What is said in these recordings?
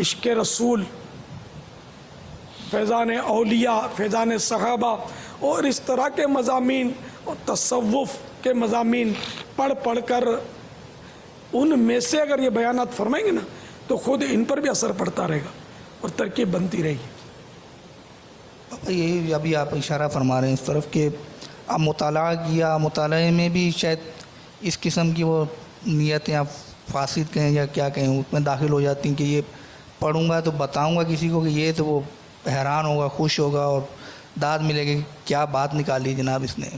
عشق رسول، فیضان اولیاء، فیضان صحابہ اور اس طرح کے مضامین اور تصوف کے مضامین پڑھ پڑھ کر ان میں سے اگر یہ بیانات فرمائیں گے نا تو خود ان پر بھی اثر پڑتا رہے گا اور ترکیب بنتی رہے گی۔ یہی ابھی آپ اشارہ فرما رہے ہیں اس طرف کہ آپ مطالعہ کیا، مطالعے میں بھی شاید اس قسم کی وہ نیتیں آپ فاسد کہیں یا کیا کہیں اس میں داخل ہو جاتی ہیں کہ یہ پڑھوں گا تو بتاؤں گا کسی کو کہ یہ تو وہ حیران ہوگا، خوش ہوگا اور داد ملے گی، کیا بات نکالی جناب اس نے،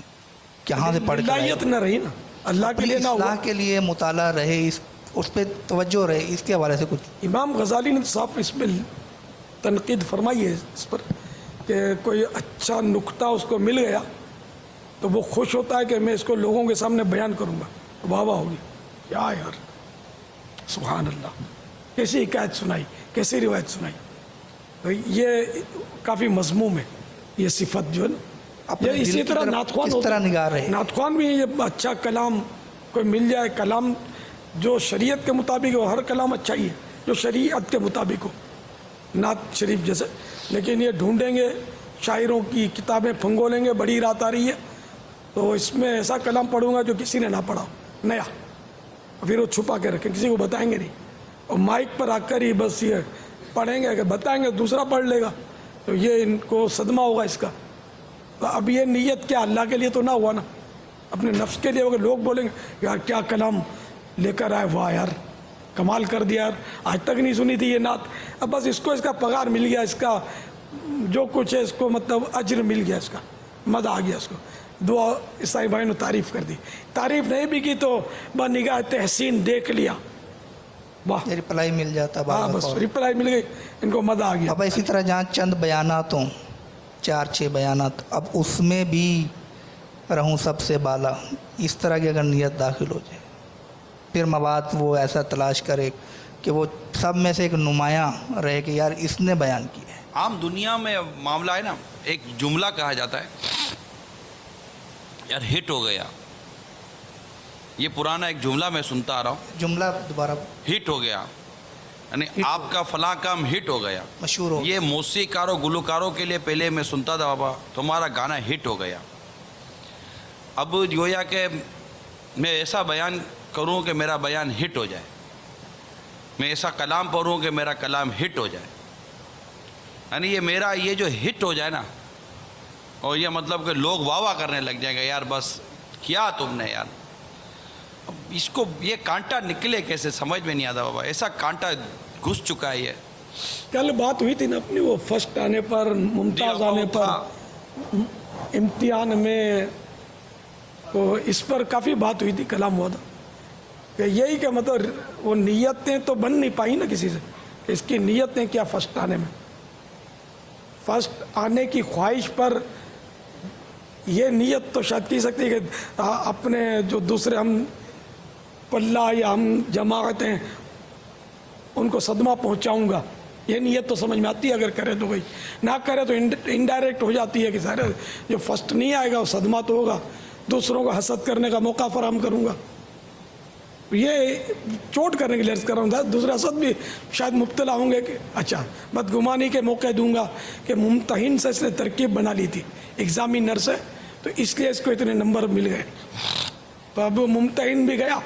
کہاں سے پڑھ کے ملائیت نہ رہی نا، اللہ کے لیے نہ ہوا، اصلاح کے لیے مطالعہ رہے، اس پہ توجہ رہے، اس کے حوالے سے کچھ۔ امام غزالی نے صاف اس میں تنقید فرمائی ہے اس پر کہ کوئی اچھا نکتہ اس کو مل گیا تو وہ خوش ہوتا ہے کہ میں اس کو لوگوں کے سامنے بیان کروں گا، واہ واہ ہوگی، کیا یار سبحان اللہ، کیسی حکایت سنائی، کیسی روایت سنائی۔ تو یہ کافی مذموم ہے یہ صفت جو ہے نا۔ یہ اسی طرح نعت اس طرح نگاہ رہے، نعت خوان بھی یہ اچھا کلام کوئی مل جائے، کلام جو شریعت کے مطابق ہو، ہر کلام اچھا ہی ہے جو شریعت کے مطابق ہو، نعت شریف جیسے، لیکن یہ ڈھونڈیں گے شاعروں کی کتابیں پھنگولیں گے، بڑی رات آ رہی ہے تو اس میں ایسا کلام پڑھوں گا جو کسی نے نہ پڑھا ہو، نیا، پھر وہ چھپا کے رکھیں، کسی کو بتائیں گے نہیں، اور مائک پر آ کر ہی بس یہ پڑھیں گے کہ بتائیں گے دوسرا پڑھ لے گا، تو یہ ان کو صدمہ ہوگا اس کا۔ تو اب یہ نیت کیا اللہ کے لیے تو نہ ہوا نا، اپنے نفس کے لیے ہوگا، لوگ بولیں گے یار کیا کلام لے کر آئے، واہ یار کمال کر دیا یار، آج تک نہیں سنی تھی یہ نعت، اب بس اس کو اس کا پگار مل گیا، اس کا جو کچھ ہے اس کو مطلب اجر مل گیا، اس کا مزہ آ گیا اس کو، دعا عیسائی بھائی نے تعریف کر دی، تعریف نہیں بھی کی تو بس نگاہ تحسین دیکھ لیا، واہ رپلائی مل جاتا، ہاں بس رپلائی مل گئی، ان کو مزہ آ گیا۔ اب اسی طرح جہاں چند بیانات ہوں، 4-6 بیانات، اب اس میں بھی رہوں سب سے بالا، اس طرح کی اگر نیت داخل ہو جائے، پھر مواد وہ ایسا تلاش کرے کہ وہ سب میں سے ایک نمایاں رہے کہ یار اس نے بیان کیا ہے۔ عام دنیا میں معاملہ ہے نا، ایک جملہ کہا جاتا ہے یار ہٹ ہو گیا، یہ پرانا ایک جملہ میں سنتا آ رہا ہوں، جملہ دوبارہ ہٹ ہو گیا یعنی آپ کا فلاں کام ہٹ ہو گیا، مشہور ہو، یہ موسیقاروں گلوکاروں کے لیے پہلے میں سنتا تھا بابا تمہارا گانا ہٹ ہو گیا، اب گویا کہ میں ایسا بیان کروں کہ میرا بیان ہٹ ہو جائے، میں ایسا کلام پڑھوں کہ میرا کلام ہٹ ہو جائے، یعنی یہ میرا یہ جو ہٹ ہو جائے نا، اور یہ مطلب کہ لوگ واہ واہ کرنے لگ جائیں گے، یار بس کیا تم نے یار، اب اس کو یہ کانٹا نکلے کیسے سمجھ میں نہیں آتا بابا، ایسا کانٹا گھس چکا ہے یہ۔ کل بات ہوئی تھی نا اپنی، وہ فرسٹ آنے پر، ممتاز آنے پر، امتحان میں، تو اس پر کافی بات ہوئی تھی، کلام ہوا تھا کہ یہی کہ مطلب وہ نیتیں تو بن نہیں پائی نا کسی سے، کہ اس کی نیتیں کیا فرسٹ آنے میں، فرسٹ آنے کی خواہش پر یہ نیت تو شاید کی سکتی ہے کہ اپنے جو دوسرے ہم پلہ یا ہم جماعت ہیں ان کو صدمہ پہنچاؤں گا، یہ نیت تو سمجھ میں آتی ہے، اگر کرے تو بھائی، نہ کرے تو انڈائریکٹ ہو جاتی ہے کہ سارے جو فرسٹ نہیں آئے گا وہ صدمہ تو ہوگا، دوسروں کا حسد کرنے کا موقع فراہم کروں گا، یہ چوٹ کرنے کے لیے عرض کر رہا ہوں، دوسرے حسد بھی شاید مبتلا ہوں گے کہ اچھا بدگمانی کے موقع دوں گا کہ ممتحن سے اس نے ترکیب بنا لی تھی، ایگزامینر سے، تو اس لیے اس کو اتنے نمبر مل گئے، تو اب ممتحن بھی گیا،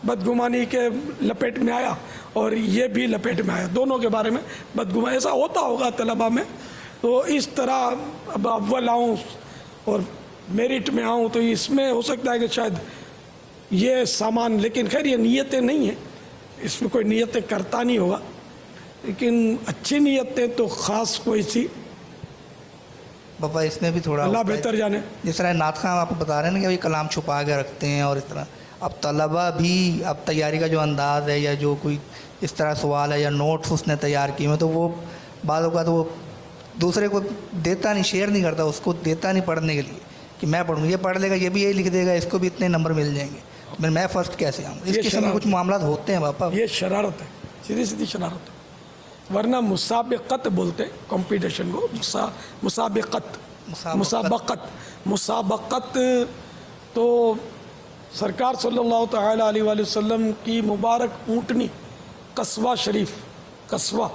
بدگمانی کے لپیٹ میں آیا اور یہ بھی لپیٹ میں آیا، دونوں کے بارے میں بدگمانی، ایسا ہوتا ہوگا طلبہ میں، تو اس طرح اب اول آؤں اور میرٹ میں آؤں تو اس میں ہو سکتا ہے کہ شاید یہ سامان، لیکن خیر یہ نیتیں نہیں ہیں، اس میں کوئی نیتیں کرتا نہیں ہوگا، لیکن اچھی نیتیں تو خاص کوئی سی بابا اس میں بھی تھوڑا اللہ بہتر جانے، جس طرح نعت خواں آپ بتا رہے ہیں نا کہ ابھی کلام چھپا کے رکھتے ہیں، اور اس طرح اب طلبہ بھی اب تیاری کا جو انداز ہے یا جو کوئی اس طرح سوال ہے یا نوٹس اس نے تیار کیے ہیں، تو وہ بعض اوقات وہ دوسرے کو دیتا نہیں، شیئر نہیں کرتا، اس کو دیتا نہیں پڑھنے کے لیے کہ میں پڑھوں، یہ پڑھ لے گا، یہ بھی یہی لکھ دے گا، اس کو بھی اتنے نمبر مل جائیں گے، میں فرسٹ کیسے آؤں؟ اس قسم کے کچھ معاملات ہوتے ہیں باپا، یہ شرارت ہے، سیدھی سیدھی شرارت ہے، ورنہ مسابقت بولتے ہیں کمپٹیشن کو، مسابقت تو سرکار صلی اللہ تعالیٰ علیہ وآلہ وسلم کی مبارک اونٹنی قصوہ شریف، قصوہ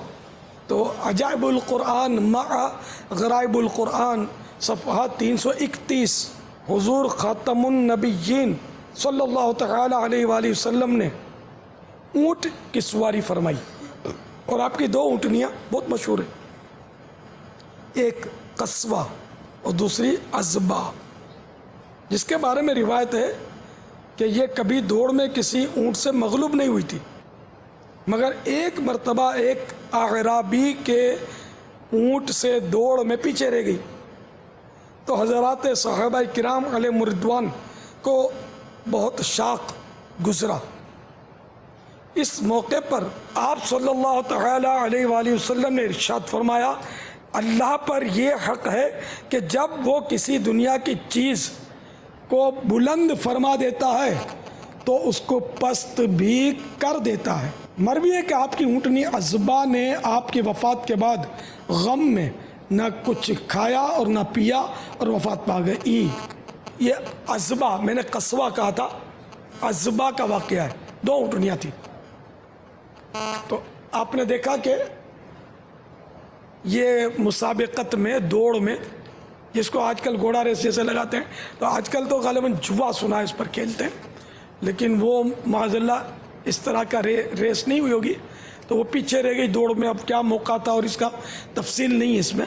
تو عجائب القرآن مع غرائب القرآن صفحہ 331 حضور خاتم النبیین صلی اللہ تعالی علیہ وآلہ وسلم نے اونٹ کی سواری فرمائی، اور آپ کی 2 اونٹنیاں بہت مشہور ہیں، ایک قصوہ اور دوسری عزبہ، جس کے بارے میں روایت ہے کہ یہ کبھی دوڑ میں کسی اونٹ سے مغلوب نہیں ہوئی تھی، مگر ایک مرتبہ ایک اعرابی کے اونٹ سے دوڑ میں پیچھے رہ گئی، تو حضرات صحابہ کرام علیہ رضوان کو بہت شاق گزرا۔ اس موقع پر آپ صلی اللہ تعالی علیہ وآلہ وسلم نے ارشاد فرمایا، اللہ پر یہ حق ہے کہ جب وہ کسی دنیا کی چیز کو بلند فرما دیتا ہے تو اس کو پست بھی کر دیتا ہے۔ مروی ہے کہ آپ کی اونٹنی عزبہ نے آپ کی وفات کے بعد غم میں نہ کچھ کھایا اور نہ پیا اور وفات پا گئی۔ یہ عزبہ، میں نے قصوہ کہا تھا، عزبہ کا واقعہ ہے، 2 اونٹنیاں تھیں۔ تو آپ نے دیکھا کہ یہ مسابقت میں، دوڑ میں، جس کو آج کل گھوڑا ریس جیسے لگاتے ہیں، تو آج کل تو غالباً جوا سنا ہے اس پر کھیلتے ہیں، لیکن وہ معاذ اللہ اس طرح کا ریس نہیں ہوئی ہوگی، تو وہ پیچھے رہ گئی دوڑ میں۔ اب کیا موقع تھا اور اس کا تفصیل نہیں ہے اس میں،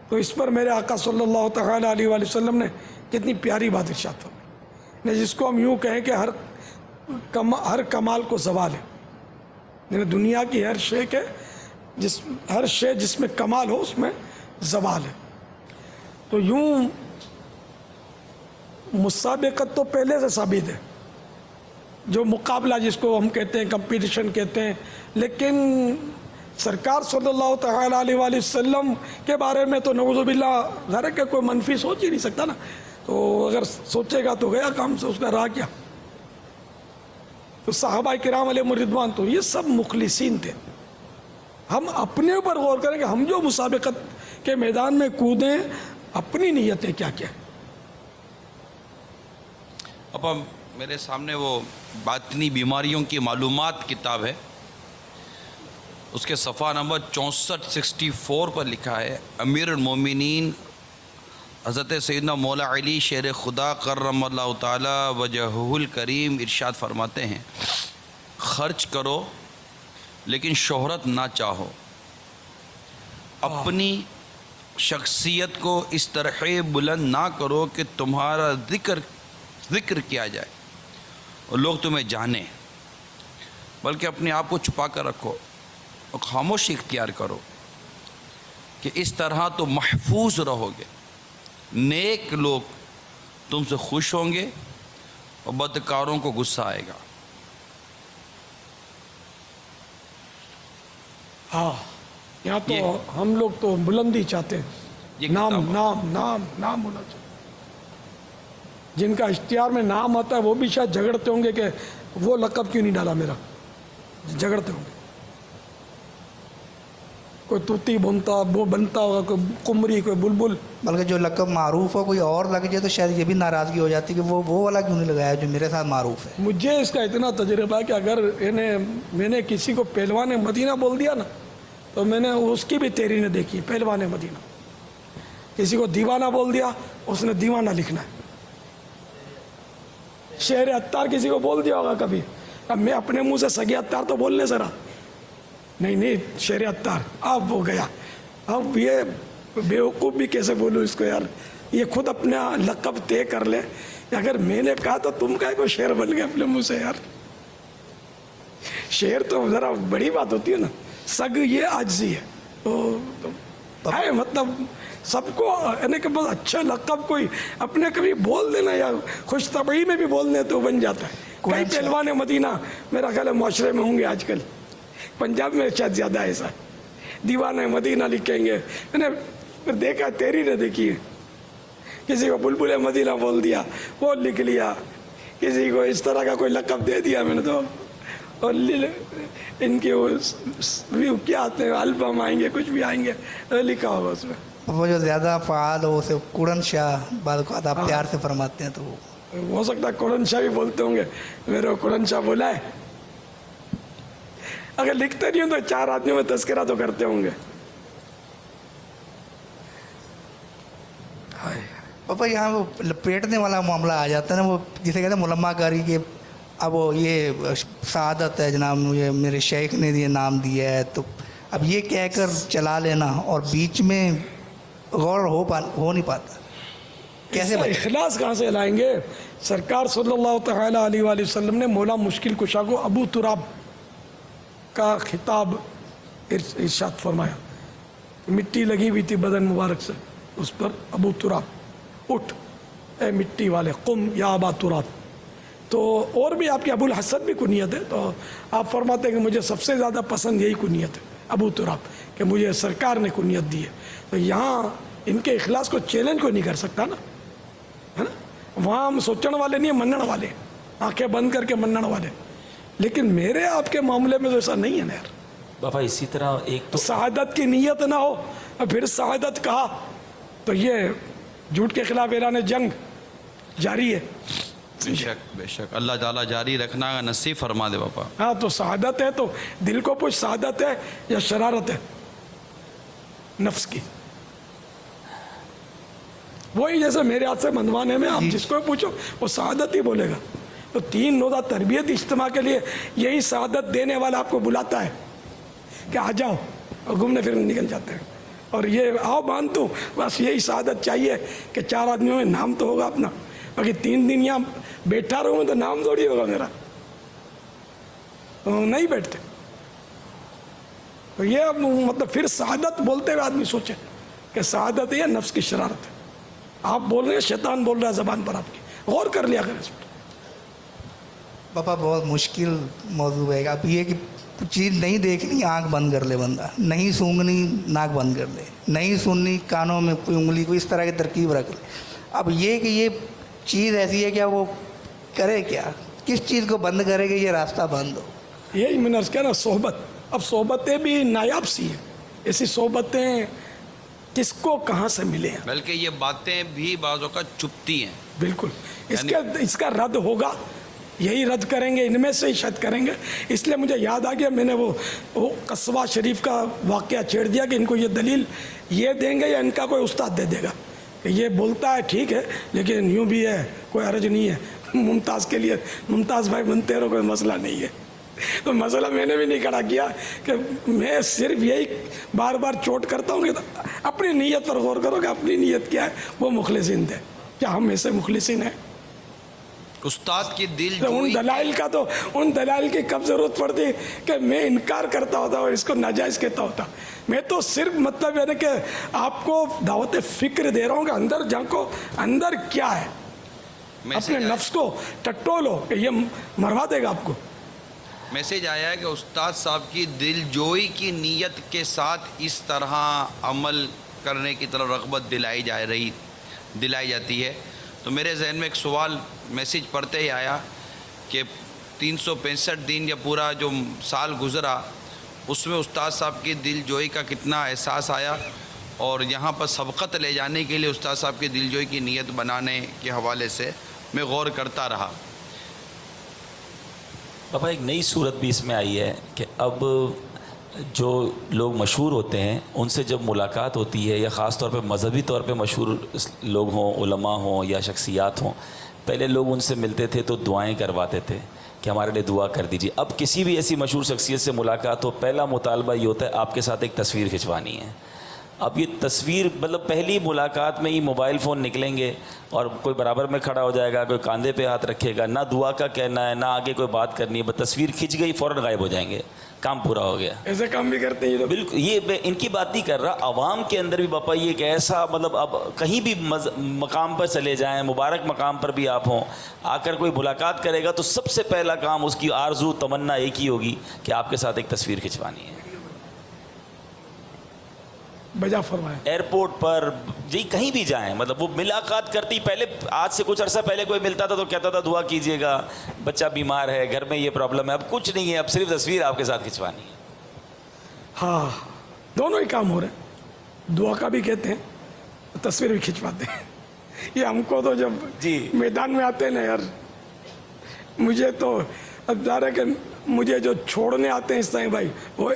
تو اس پر میرے آقا صلی اللہ تعالی علیہ وآلہ وسلم نے کتنی پیاری بات ارشاد فرمائی، جس کو ہم یوں کہیں کہ ہر کمال کو زوال ہے، یعنی دنیا کی ہر شے کے ہر شے جس میں کمال ہو اس میں زوال ہے۔ تو یوں مسابقت تو پہلے سے ثابت ہے، جو مقابلہ جس کو ہم کہتے ہیں، کمپٹیشن کہتے ہیں، لیکن سرکار صلی اللہ تعالی علیہ وآلہ وسلم کے بارے میں تو نعوذ باللہ ظاہر ہے کہ کوئی منفی سوچ ہی نہیں سکتا نا، تو اگر سوچے گا تو گیا کام سے، اس کا راہ کیا۔ تو صحابہ کرام علیہ رضوان تو یہ سب مخلصین تھے۔ ہم اپنے اوپر غور کریں کہ ہم جو مسابقت کے میدان میں کودیں، اپنی نیتیں کیا کیا ہیں۔ اب میرے سامنے وہ باطنی بیماریوں کی معلومات کتاب ہے، اس کے صفحہ نمبر 64 پر لکھا ہے، امیر المومنین حضرت سیدنا مولا علی شیر خدا کرم اللہ تعالی وجہہ الکریم ارشاد فرماتے ہیں، خرچ کرو لیکن شہرت نہ چاہو، اپنی شخصیت کو اس طرح بلند نہ کرو کہ تمہارا ذکر کیا جائے اور لوگ تمہیں جانیں، بلکہ اپنے آپ کو چھپا کر رکھو اور خاموشی اختیار کرو، کہ اس طرح تو محفوظ رہو گے، نیک لوگ تم سے خوش ہوں گے اور بدکاروں کو غصہ آئے گا۔ ہاں، یہاں تو ہم لوگ تو بلندی چاہتے ہیں، نام نام نام نام ہونا چاہیے۔ جن کا اشتہار میں نام آتا ہے وہ بھی شاید جھگڑتے ہوں گے کہ وہ لقب کیوں نہیں ڈالا میرا، جھگڑتے ہوں گے۔ کوئی طوطی بنتا ہوگا، کوئی قمری، کوئی بلبل۔ بلکہ جو لقب معروف ہو کوئی اور لگ جائے تو شاید یہ بھی ناراضگی ہو جاتی کہ وہ والا کیوں نہیں لگایا جو میرے ساتھ معروف ہے۔ مجھے اس کا اتنا تجربہ ہے کہ اگر میں نے کسی کو پہلوان مدینہ بول دیا نا، تو میں نے اس کی بھی تیری نے دیکھی، پہلوان مدینہ۔ کسی کو دیوانہ بول دیا، اس نے دیوانہ لکھنا ہے۔ شہر عطار کسی کو بول دیا ہوگا کبھی، اب میں اپنے منہ سے سگی عطار تو بولنے ذرا، نہیں شہر عطار، اب وہ گیا۔ اب یہ بیوقوف بھی کیسے بولوں اس کو یار، یہ خود اپنا لقب طے کر لے، اگر میں نے کہا تو تم کہے کو شہر بن گیا اپنے منہ سے یار۔ شہر تو ذرا بڑی بات ہوتی ہے نا، سگ یہ عاجزی ہے، تو ہے مطلب سب کو یعنی کہ بس اچھا لقب کوئی اپنے کبھی بول دینا یا خوش طبعی میں بھی بول دیں تو بن جاتا ہے۔ کئی پہلوان مدینہ میرا خیال ہے معاشرے میں ہوں گے آج کل، پنجاب میں شاید زیادہ ایسا ہے، دیوانہ مدینہ لکھیں گے۔ میں نے پھر دیکھا، تیری نے دیکھی ہے، کسی کو بلبل مدینہ بول دیا، وہ لکھ لیا، کسی کو اس طرح کا کوئی لقب دے دیا میں نے تو، اور ان کے وہ کیا آتے ہیں البم آئیں گے، کچھ بھی آئیں گے، لکھا ہوگا اس میں۔ وہ جو زیادہ فعال ہو اسے کوڑن شاہ بعض اوقات آپ پیار سے فرماتے ہیں، تو وہ ہو سکتا ہے کوڑن شاہ بھی بولتے ہوں گے، میرے کو کوڑن شاہ بولا ہے۔ اگر لکھتے نہیں ہوں تو 4 آدمیوں میں تذکرہ تو کرتے ہوں گے. پاپا یہاں وہ لپیٹنے والا معاملہ آ جاتا ہے نا, وہ جسے کہتے ہیں ملمہ کاری کے. اب وہ یہ سعادت ہے جناب, یہ میرے شیخ نے یہ نام دیا ہے, تو اب یہ کہہ کر چلا لینا اور بیچ میں غور ہو نہیں پاتا, کیسے بچے؟ اخلاص کہاں سے لائیں گے؟ سرکار صلی اللہ تعالیٰ علیہ وآلہ وسلم نے مولا مشکل کشا کو ابو تراب کا خطاب ارشاد فرمایا. مٹی لگی ہوئی تھی بدن مبارک سے, اس پر ابو تراب اٹھ اے مٹی والے, قم یا ابا تراب. تو اور بھی آپ کے ابو الحسن بھی کنیت ہے, تو آپ فرماتے ہیں کہ مجھے سب سے زیادہ پسند یہی کنیت ہے ابو تراب, کہ مجھے سرکار نے کنیت دی ہے. تو یہاں ان کے اخلاص کو چیلنج کوئی نہیں کر سکتا نا, ہے نا. وہاں ہم سوچنے والے نہیں ہیں, منن والے, آنکھیں بند کر کے منن والے. لیکن میرے آپ کے معاملے میں تو ایسا نہیں ہے نا یار. بابا اسی طرح ایک تو شہادت کی نیت نہ ہو اور پھر شہادت کہا تو یہ جھوٹ کے خلاف اعلان جنگ جاری ہے. بے شک بے شک, اللہ تعالیٰ جاری رکھنا کا نصیب فرما دے باپا. ہاں تو شہادت ہے تو دل کو پوچھ, شہادت ہے یا شرارت ہے نفس کی؟ وہی جیسے میرے ہاتھ سے منوانے میں آپ جس کو پوچھو وہ شہادت ہی بولے گا. تو 3 روزہ تربیت اجتماع کے لیے یہی شہادت دینے والا آپ کو بلاتا ہے کہ آ جاؤ, اور گھومنے پھرنے نکل جاتے ہیں. اور یہ آؤ باندھ دوں, بس یہی شہادت چاہیے کہ 4 آدمیوں میں نام تو ہوگا اپنا. باقی 3 دن یہاں بیٹھا رہوں تو نام تھوڑی ہوگا میرا, نہیں بیٹھتے. تو یہ مطلب پھر شہادت بولتے ہوئے آدمی سوچے کہ شہادت ہے نفس کی شرارت ہے. آپ بول رہے ہیں, شیطان بول رہا ہے زبان پر آپ کی, غور کر لیا کریں اس پر. پاپا بہت مشکل موضوع ہے. اب یہ کہ چیز نہیں دیکھنی آنکھ بند کر لے بندہ, نہیں سونگھنی ناک بند کر لے, نہیں سننی کانوں میں کوئی انگلی کوئی اس طرح کی ترکیب رکھ لے. اب یہ کہ یہ چیز ایسی ہے کہ وہ کرے کیا, کس چیز کو بند کرے کہ یہ راستہ بند ہو. یہی میں نے عرض کیا نا, صحبت. اب صحبتیں بھی نایاب سی ہیں. ایسی صحبتیں کس کو کہاں سے ملے ہیں. بلکہ یہ باتیں بھی بعضوں کا چپتی ہیں. بالکل اس کا رد ہوگا, یہی رد کریں گے, ان میں سے ہی شاید کریں گے. اس لیے مجھے یاد آ گیا, میں نے وہ قصبہ شریف کا واقعہ چھیڑ دیا کہ ان کو یہ دلیل یہ دیں گے یا ان کا کوئی استاد دے دے گا کہ یہ بولتا ہے ٹھیک ہے لیکن یوں بھی ہے, کوئی حرج نہیں ہے. ممتاز کے لیے ممتاز بھائی بنتے رہو, کوئی مسئلہ نہیں ہے. تو مسئلہ میں نے بھی نہیں کھڑا کیا کہ میں صرف یہی بار بار چوٹ کرتا ہوں کہ اپنی نیت پر غور کرو کہ اپنی نیت کیا ہے. وہ مخلصین تھے, کیا ہم ایسے مخلصین ہیں؟ استاد کی دل ان دلائل کی کب ضرورت پڑتی کہ میں انکار کرتا ہوتا اور اس کو ناجائز کہتا ہوتا. میں تو صرف مطلب ہے کہ آپ کو دعوت فکر دے رہا ہوں کہ اندر جھانکو, اندر کیا ہے, اپنے نفس کو ٹٹولو کہ یہ مروا دے گا آپ کو. میسیج آیا ہے کہ استاد صاحب کی دل جوئی کی نیت کے ساتھ اس طرح عمل کرنے کی طرف رغبت دلائی جاتی ہے. تو میرے ذہن میں ایک سوال میسیج پڑھتے ہی آیا کہ 365 دن یا پورا جو سال گزرا اس میں استاد صاحب کی دل جوئی کا کتنا احساس آیا, اور یہاں پر سبقت لے جانے کے لیے استاد صاحب کی دل جوئی کی نیت بنانے کے حوالے سے میں غور کرتا رہا. پاپا ایک نئی صورت بھی اس میں آئی ہے کہ اب جو لوگ مشہور ہوتے ہیں ان سے جب ملاقات ہوتی ہے, یا خاص طور پہ مذہبی طور پہ مشہور لوگ ہوں, علماء ہوں یا شخصیات ہوں, پہلے لوگ ان سے ملتے تھے تو دعائیں کرواتے تھے کہ ہمارے لیے دعا کر دیجیے. اب کسی بھی ایسی مشہور شخصیت سے ملاقات ہو, پہلا مطالبہ یہ ہوتا ہے آپ کے ساتھ ایک تصویر کھنچوانی ہے. اب یہ تصویر مطلب پہلی ملاقات میں ہی موبائل فون نکلیں گے اور کوئی برابر میں کھڑا ہو جائے گا, کوئی کاندھے پہ ہاتھ رکھے گا, نہ دعا کا کہنا ہے نہ آگے کوئی بات کرنی ہے, بس تصویر کھنچ گئی فوراً غائب ہو جائیں گے, کام پورا ہو گیا. ایسے کام بھی کرتے ہیں بالکل. یہ میں ان کی بات نہیں کر رہا, عوام کے اندر بھی باپا یہ ایک ایسا مطلب اب کہیں بھی مقام پر چلے جائیں, مبارک مقام پر بھی آپ ہوں, آ کر کوئی ملاقات کرے گا تو سب سے پہلا کام اس کی آرزو تمنا ایک ہی ہوگی کہ آپ کے ساتھ ایک تصویر کھنچوانی ہے. بجا فرمایا. ایئرپورٹ پر جی کہیں بھی جائیں, مطلب وہ ملاقات کرتی, پہلے آج سے کچھ عرصہ پہلے کوئی ملتا تھا تو کہتا تھا دعا کیجئے گا, بچہ بیمار ہے, گھر میں یہ پرابلم ہے. اب کچھ نہیں ہے, اب صرف تصویر آپ کے ساتھ کھنچوانی ہے. ہاں دونوں ہی کام ہو رہے ہیں, دعا کا بھی کہتے ہیں تصویر بھی کھنچواتے ہیں. یہ ہم کو تو جب جی میدان میں آتے ہیں نا یار, مجھے تو اب ظاہر ہے کہ مجھے جو چھوڑنے آتے ہیں اس طرح بھائی وہ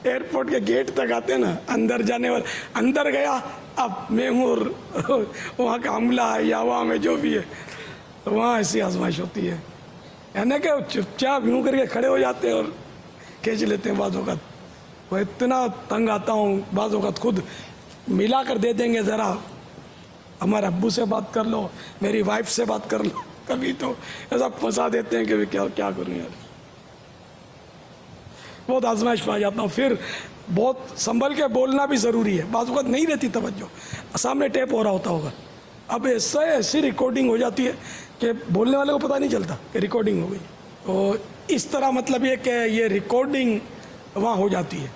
ایئرپورٹ کے گیٹ تک آتے ہیں نا, اندر جانے والے, اندر گیا اب میں ہوں اور وہاں کا عملہ ہے یا وہاں میں جو بھی ہے, تو وہاں ایسی آزمائش ہوتی ہے. یعنی کہ چپ چاپ یوں کر کے کھڑے ہو جاتے ہیں اور کھینچ لیتے ہیں. بعض اوقات وہ اتنا تنگ آتا ہوں, بعض اوقات خود ملا کر دے دیں گے, ذرا ہمارے ابو سے بات کر لو, میری وائف سے بات کر لو. کبھی تو ایسا پھنسا دیتے ہیں کہ کیا کروں یار. بہت آزمائش پا جاتا ہوں. پھر بہت سنبھل کے بولنا بھی ضروری ہے. بعض اوقات نہیں رہتی توجہ, سامنے ٹیپ ہو رہا ہوتا ہوگا, اب ایسی ریکارڈنگ ہو جاتی ہے کہ بولنے والے کو پتہ نہیں چلتا کہ ریکارڈنگ ہو گئی. تو اس طرح مطلب یہ کہ یہ ریکارڈنگ وہاں ہو جاتی ہے,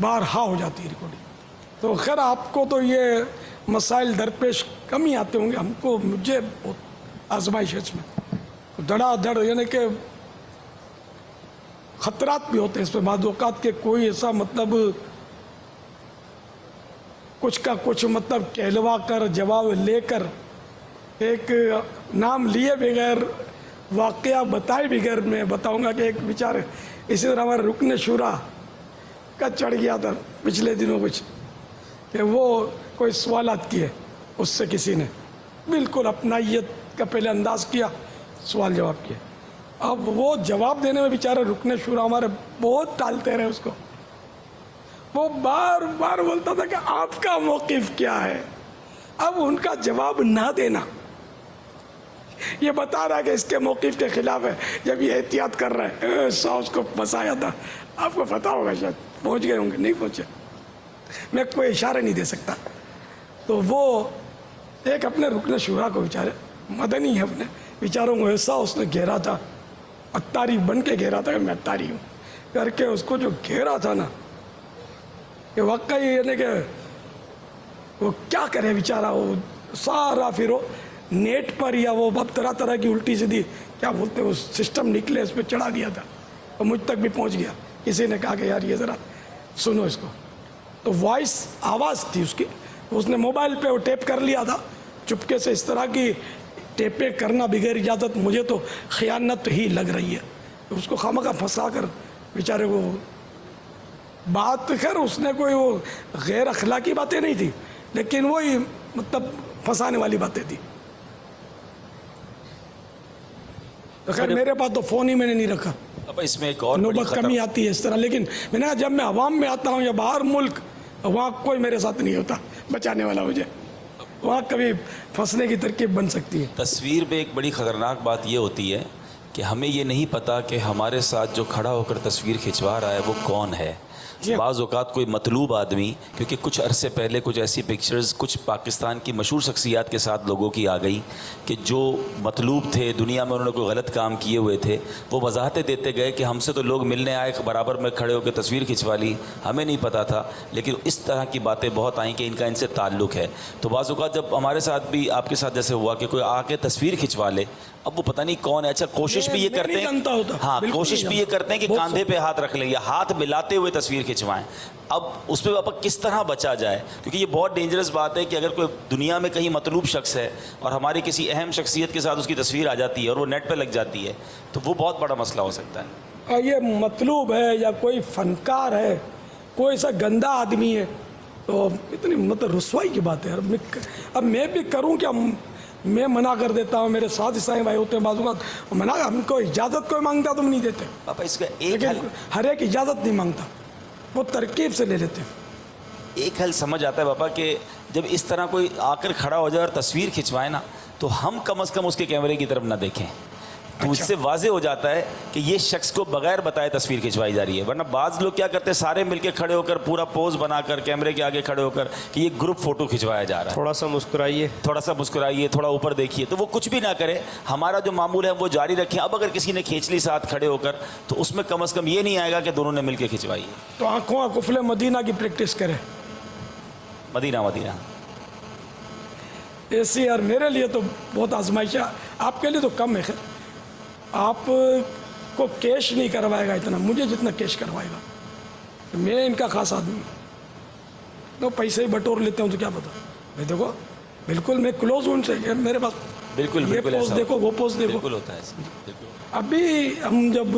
بارہا ہو جاتی ہے ریکارڈنگ. تو خیر آپ کو تو یہ مسائل درپیش کم ہی آتے ہوں گے, ہم کو مجھے بہت آزمائش ہے اس میں, دھڑا دھڑ, یعنی کہ خطرات بھی ہوتے ہیں اس پہ بعض اوقات کے کوئی ایسا مطلب کچھ کا کچھ مطلب کہلوا کر جواب لے کر ایک نام لیے بغیر واقعہ بتائے بغیر میں بتاؤں گا کہ ایک بیچارے اسی طرح ہمارے رکن شورا کا چڑھ گیا تھا پچھلے دنوں کچھ, کہ وہ کوئی سوالات کیے اس سے کسی نے بالکل اپنائیت کا پہلے انداز کیا, سوال جواب کیا. اب وہ جواب دینے میں بیچارے رکن شورا ہمارے بہت ٹالتے رہے اس کو. وہ بار بار بولتا تھا کہ آپ کا موقف کیا ہے. اب ان کا جواب نہ دینا یہ بتا رہا ہے کہ اس کے موقف کے خلاف ہے, جب یہ احتیاط کر رہا ہے. ایسا اس کو پھنسایا تھا, آپ کو پتہ ہوگا شاید, پہنچ گئے ہوں گے, نہیں پہنچے, میں کوئی اشارہ نہیں دے سکتا. تو وہ ایک اپنے رکن شورا کو بیچارے مدنی ہے, اپنے بیچاروں کو ایسا اس نے گھیرا تھا, اتاری بن کے گھیرا تھا کہ میں اتاری ہوں کر کے اس کو جو گھیرا تھا نا, کہ واقعی یعنی کہ وہ کیا کرے بیچارہ. وہ سارا پھر وہ نیٹ پر یا وہ اب طرح طرح کی الٹی سیدھی کیا بولتے ہیں وہ سسٹم نکلے, اس پہ چڑھا دیا تھا, اور مجھ تک بھی پہنچ گیا. کسی نے کہا کہ یار یہ ذرا سنو اس کو. تو وائس آواز تھی اس کی, اس نے موبائل پہ وہ ٹیپ کر لیا تھا چپکے سے. اس طرح کی ٹیپیں کرنا بغیر اجازت مجھے تو خیانت ہی لگ رہی ہے. اس کو خامخواہ پھنسا کر بیچارے کو بات, خیر اس نے کوئی وہ غیر اخلاقی باتیں نہیں تھی, لیکن وہی مطلب پھنسانے والی باتیں تھی. تو خیر میرے پاس تو فون ہی میں نے نہیں رکھا. اب اس میں ایک اور نوبت کمی آتی ہے اس طرح, لیکن میں نے کہا جب میں عوام میں آتا ہوں یا باہر ملک, وہاں کوئی میرے ساتھ نہیں ہوتا بچانے والا مجھے, وہاں کبھی پھنسنے کی ترکیب بن سکتی ہے. تصویر میں ایک بڑی خطرناک بات یہ ہوتی ہے کہ ہمیں یہ نہیں پتہ کہ ہمارے ساتھ جو کھڑا ہو کر تصویر کھنچوا رہا ہے وہ کون ہے. بعض اوقات کوئی مطلوب آدمی, کیونکہ کچھ عرصے پہلے کچھ ایسی پکچرز کچھ پاکستان کی مشہور شخصیات کے ساتھ لوگوں کی آ گئی کہ جو مطلوب تھے دنیا میں, انہوں نے کوئی غلط کام کیے ہوئے تھے, وہ وضاحتیں دیتے گئے کہ ہم سے تو لوگ ملنے آئے, برابر میں کھڑے ہو کے تصویر کھنچوا لی, ہمیں نہیں پتہ تھا. لیکن اس طرح کی باتیں بہت آئیں کہ ان کا ان سے تعلق ہے. تو بعض اوقات جب ہمارے ساتھ بھی آپ کے ساتھ جیسے ہوا کہ کوئی آ کے تصویر کھنچوا لے, اب وہ پتہ نہیں کون ہے. اچھا کوشش بھی یہ کرتے ہیں, ہاں کوشش بھی یہ کرتے ہیں کہ کاندھے پہ ہاتھ رکھ لیں یا ہاتھ ملاتے ہوئے تصویر کھنچوائیں. اب اس پہ آپ کس طرح بچا جائے, کیونکہ یہ بہت ڈینجرس بات ہے کہ اگر کوئی دنیا میں کہیں مطلوب شخص ہے اور ہماری کسی اہم شخصیت کے ساتھ اس کی تصویر آ جاتی ہے اور وہ نیٹ پہ لگ جاتی ہے, تو وہ بہت بڑا مسئلہ ہو سکتا ہے. یہ مطلوب ہے یا کوئی فنکار ہے, کوئی ایسا گندا آدمی ہے, تو اتنی مطلب رسوائی کی بات ہے. اب میں بھی کروں کیا, میں منع کر دیتا ہوں, میرے ساتھ عیسائی بھائی ہوتے ہیں بعض اوقات منع, ہم کو اجازت کوئی مانگتا تم نہیں دیتے. پاپا اس کا ایک لیکن ہر ایک اجازت نہیں مانگتا, وہ ترکیب سے لے لیتے ہیں. ایک حل سمجھ آتا ہے پاپا کہ جب اس طرح کوئی آ کر کھڑا ہو جائے اور تصویر کھنچوائے نا, تو ہم کم از کم اس کے کیمرے کی طرف نہ دیکھیں. تو اس سے واضح ہو جاتا ہے کہ یہ شخص کو بغیر بتائے تصویر کھنچوائی جا رہی ہے. ورنہ بعض لوگ کیا کرتے ہیں, سارے مل کے کھڑے ہو کر پورا پوز بنا کر کیمرے کے آگے کھڑے ہو کر کہ یہ گروپ فوٹو کھنچوایا جا رہا ہے, تھوڑا سا مسکرائیے, تھوڑا اوپر دیکھیے. تو وہ کچھ بھی نہ کرے, ہمارا جو معمول ہے وہ جاری رکھیں. اب اگر کسی نے کھینچ لی ساتھ کھڑے ہو کر, تو اس میں کم از کم یہ نہیں آئے گا کہ دونوں نے مل کے کھنچوائی ہے. تو آنکھوں قفل مدینہ کی پریکٹس کرے. مدینہ ایسی یار میرے لیے تو بہت آزمائش ہے, آپ کے لیے تو کم ہے. خیر آپ کو کیش نہیں کروائے گا اتنا مجھے جتنا کیش کروائے گا. میں ان کا خاص آدمی ہوں, تو پیسے ہی بٹور لیتے ہوں تو کیا پتا. میں دیکھو بالکل میں کلوز ہوں ان سے, میرے پاس بالکل یہ پوسٹ دیکھو وہ پوسٹ دیکھو. بالکل ہوتا ہے. ابھی ہم جب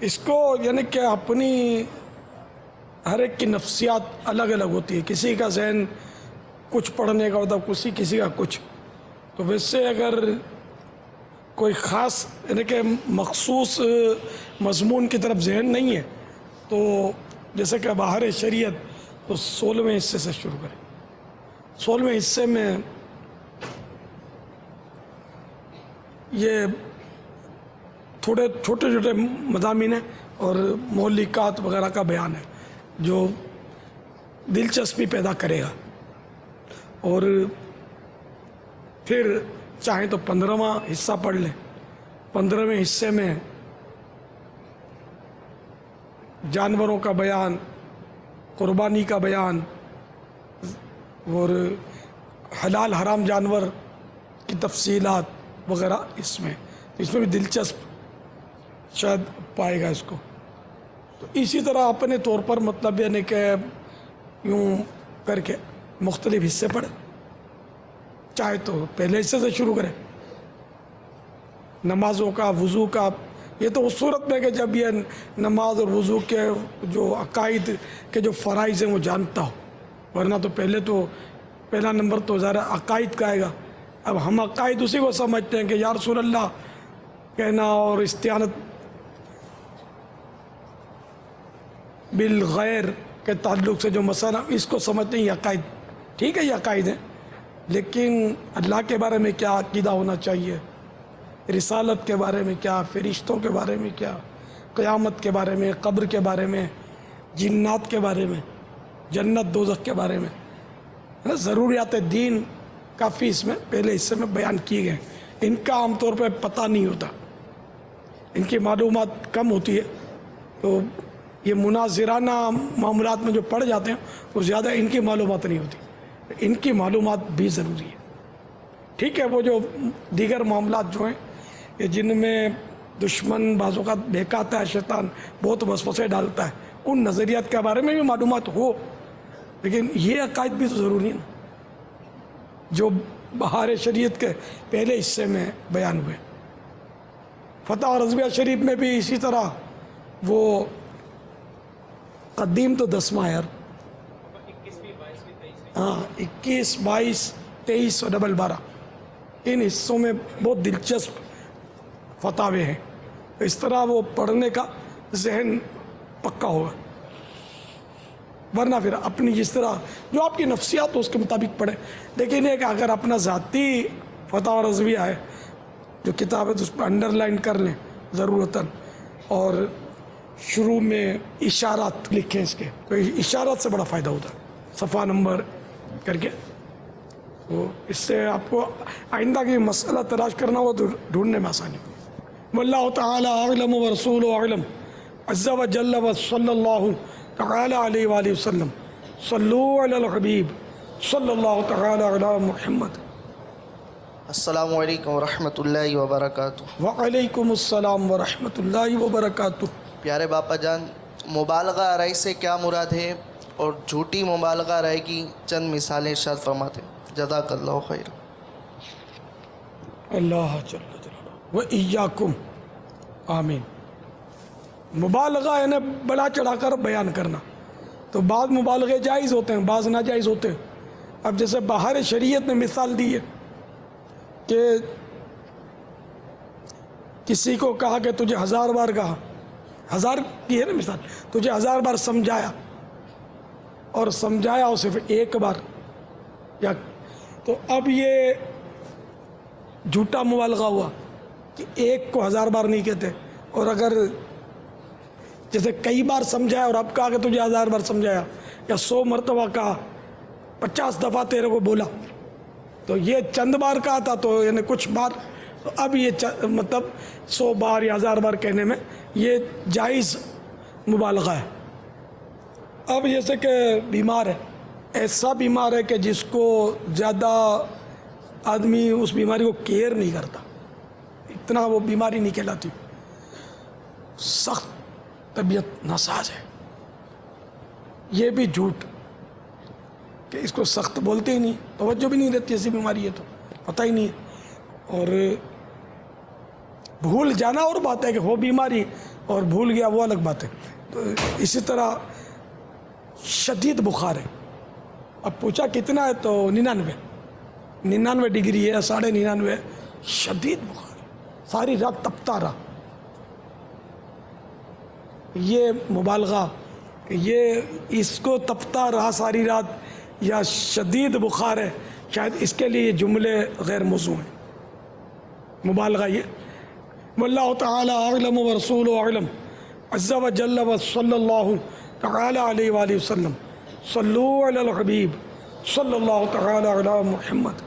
اس کو یعنی کہ اپنی ہر ایک کی نفسیات الگ الگ ہوتی ہے. کسی کا ذہن کچھ پڑھنے کا ہوتا ہے, کسی کا کچھ. تو ویسے اگر کوئی خاص یعنی کہ مخصوص مضمون کی طرف ذہن نہیں ہے تو جیسے کہ بہار شریعت تو 16ویں حصے سے شروع کریں. 16ویں حصے میں یہ تھوڑے چھوٹے چھوٹے مضامین ہیں اور مولکات وغیرہ کا بیان ہے جو دلچسپی پیدا کرے گا. اور پھر چاہیں تو 15واں حصہ پڑھ لیں. 15ویں حصے میں جانوروں کا بیان, قربانی کا بیان اور حلال حرام جانور کی تفصیلات وغیرہ اس میں بھی دلچسپ شاید پائے گا اس کو. تو اسی طرح اپنے طور پر مطلب یعنی کہ یوں کر کے مختلف حصے پڑھیں. چاہے تو پہلے حصے سے شروع کریں, نمازوں کا, وضو کا. یہ تو اس صورت میں کہ جب یہ نماز اور وضو کے جو عقائد کے جو فرائض ہیں وہ جانتا ہو, ورنہ تو پہلا نمبر تو ذرا عقائد کا آئے گا. اب ہم عقائد اسی کو سمجھتے ہیں کہ یا رسول اللہ کہنا اور استعانت بالغیر کے تعلق سے جو مسئلہ اس کو سمجھتے ہیں یہ عقائد. ٹھیک ہے یہ عقائد ہیں, لیکن اللہ کے بارے میں کیا عقیدہ ہونا چاہیے, رسالت کے بارے میں کیا, فرشتوں کے بارے میں کیا, قیامت کے بارے میں, قبر کے بارے میں, جنات کے بارے میں, جنت دوزخ کے بارے میں, ضروریات دین کافی اس میں پہلے حصے میں بیان کیے گئے. ان کا عام طور پہ پتہ نہیں ہوتا, ان کی معلومات کم ہوتی ہے. تو یہ مناظرانہ معاملات میں جو پڑھ جاتے ہیں وہ زیادہ ان کی معلومات نہیں ہوتی. ان کی معلومات بھی ضروری ہے. ٹھیک ہے, وہ جو دیگر معاملات جو ہیں کہ جن میں دشمن بعض اوقات بہکاتا ہے, شیطان بہت وسوسے ڈالتا ہے, ان نظریات کے بارے میں بھی معلومات ہو, لیکن یہ عقائد بھی تو ضروری ہے نا جو بہار شریعت کے پہلے حصے میں بیان ہوئے. فتح رضویہ شریف میں بھی اسی طرح وہ قدیم تو 10واں یار, ہاں 21, 22, 23 اور 12 ان حصوں میں بہت دلچسپ فتاوے ہیں. اس طرح وہ پڑھنے کا ذہن پکا ہوگا, ورنہ پھر اپنی جس طرح جو آپ کی نفسیات ہو اس کے مطابق پڑھیں. لیکن یہ کہ اگر اپنا ذاتی فتح رضویہ ہے جو کتاب ہے تو اس پہ انڈر لائن کر لیں ضرورتاً, اور شروع میں اشارات لکھیں اس کے, تو اشارات سے بڑا فائدہ ہوتا ہے صفحہ نمبر کر کے. تو اس سے آپ کو آئندہ کی مسئلہ تلاش کرنا ہو تو ڈھونڈنے میں آسانی ہوگی. واللہ تعالی اعلم ورسولہ اعلم عز وجل وصلی اللہ تعالی علیہ وآلہ وسلم. صلو علی الحبیب صلی اللہ تعالی علی محمد. السلام علیکم ورحمۃ اللہ وبرکاتہ. وعلیکم السلام ورحمۃ اللہ وبرکاتہ. پیارے باپا جان, مبالغہ رائے سے کیا مراد ہے اور جھوٹی مبالغہ رائے کی چند مثالیں ارشاد فرماتے ہیں. جزاک اللہ خیر. اللہ جل جلالہ و ایاکم آمین. مبالغہ یعنی بڑا چڑھا کر بیان کرنا, تو بعض مبالغے جائز ہوتے ہیں, بعض ناجائز ہوتے ہیں. اب جیسے بہار شریعت نے مثال دی ہے کہ کسی کو کہا کہ تجھے 1000 بار کہا, 1000 کی ہے نا مثال, تجھے 1000 بار سمجھایا اور سمجھایا ہو صرف ایک بار, یا تو اب یہ جھوٹا مبالغہ ہوا کہ ایک کو 1000 بار نہیں کہتے. اور اگر جیسے کئی بار سمجھایا اور اب کہا کہ تجھے 1000 بار سمجھایا, یا 100 مرتبہ کہا, 50 دفعہ تیرے کو بولا, تو یہ چند بار کہا تھا تو یعنی کچھ بار, تو اب یہ مطلب 100 بار یا 1000 بار کہنے میں یہ جائز مبالغہ ہے. اب جیسے کہ بیمار ہے, ایسا بیمار ہے کہ جس کو زیادہ آدمی اس بیماری کو کیئر نہیں کرتا, اتنا وہ بیماری نہیں کہلاتی, سخت طبیعت ناساز ہے, یہ بھی جھوٹ کہ اس کو سخت بولتے ہی نہیں, توجہ بھی نہیں دیتی, ایسی بیماری ہے تو پتہ ہی نہیں ہے. اور بھول جانا اور بات ہے کہ وہ بیماری اور بھول گیا وہ الگ بات ہے. تو اسی طرح شدید بخار ہے. اب پوچھا کتنا ہے تو 99 ڈگری ہے, 99.5. شدید بخار ہے, ساری رات تپتا رہا. یہ مبالغہ, یہ اس کو تپتا رہا ساری رات یا شدید بخار ہے, شاید اس کے لیے یہ جملے غیر موزوں ہیں. مبالغہ یہ. واللہ تعالی اعلم ورسولہ اعلم عز وجل وصلی اللہ تعالی علیہ وآلہ وسلم. صلو علی الحبیب صلی اللہ تعالی علی محمد.